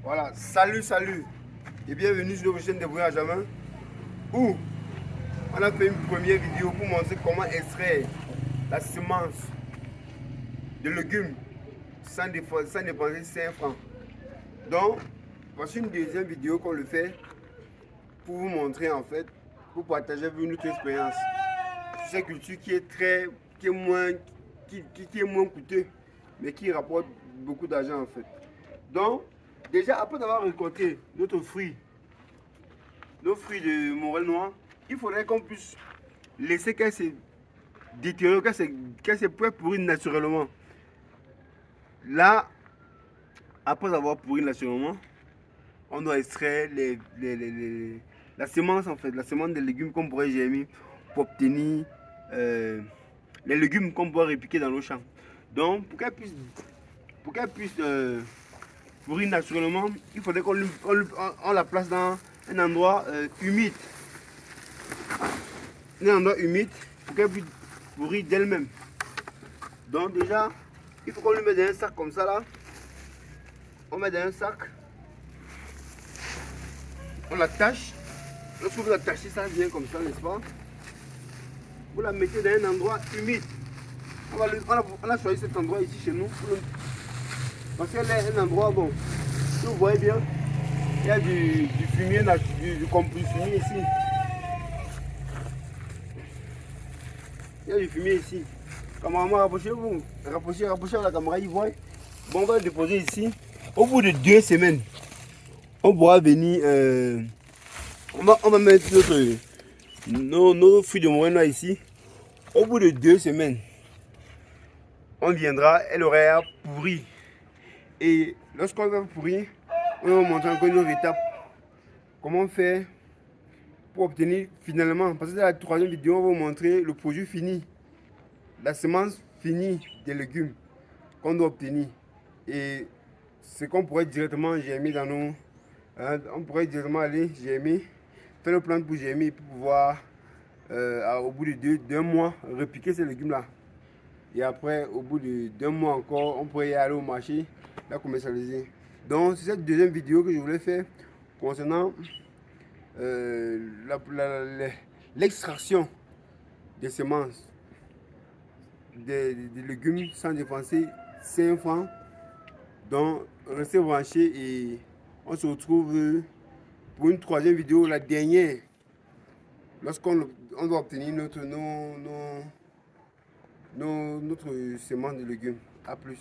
Voilà, salut et bienvenue sur notre chaîne de Voyage à Jamin où on a fait une première vidéo pour montrer comment extraire la semence de légumes sans dépenser 5 francs. Donc, voici une deuxième vidéo qu'on le fait pour vous montrer en fait, pour partager avec vous notre expérience sur cette culture qui est moins coûteux, mais qui rapporte beaucoup d'argent en fait. Donc, déjà après avoir récolté nos fruits de morel noir, il faudrait qu'on puisse laisser qu'elles se détériorent, qu'elles se pourrissent naturellement. Là, après avoir pourri naturellement, on doit extraire la semence en fait, la semence des légumes qu'on pourrait germer pour obtenir les légumes qu'on pourrait répliquer dans nos champs. Donc, pour qu'elles puissent pourrir naturellement, il faudrait qu'on la place dans un endroit humide. Un endroit humide pour qu'elle puisse pourrir d'elle-même. Donc déjà, il faut qu'on lui mette dans un sac comme ça là. On met dans un sac. On l'attache. Lorsque vous l'attachez, ça vient comme ça, n'est-ce pas? Vous la mettez dans un endroit humide. On a choisi cet endroit ici chez nous. Parce qu'elle est un endroit bon. Si vous voyez bien, il y a du fumier, du fumier ici. Il y a du fumier ici. Cameraman, rapprochez-vous. Rapprochez la caméra, il voit. Bon, on va le déposer ici. Au bout de 2 semaines, on pourra venir. On va mettre nos fruits de morel ici. Au bout de 2 semaines, on viendra, elle aura pourri. Et lorsqu'on va pourrir, on va vous montrer encore une autre étape. Comment faire pour obtenir finalement, parce que dans la troisième vidéo, on va vous montrer le produit fini, la semence finie des légumes qu'on doit obtenir. Et ce qu'on pourrait directement germer dans nos... on pourrait directement aller germer, faire le plan pour germer, pour pouvoir, au bout d'un mois, répliquer ces légumes-là. Et après, au bout d'un mois encore, on pourrait y aller au marché, la commercialiser. Donc, c'est cette deuxième vidéo que je voulais faire concernant l'extraction des semences des légumes sans dépenser 5 francs. Donc, restez branchés et on se retrouve pour une troisième vidéo, la dernière, lorsqu'on doit obtenir notre semence de légumes. A plus.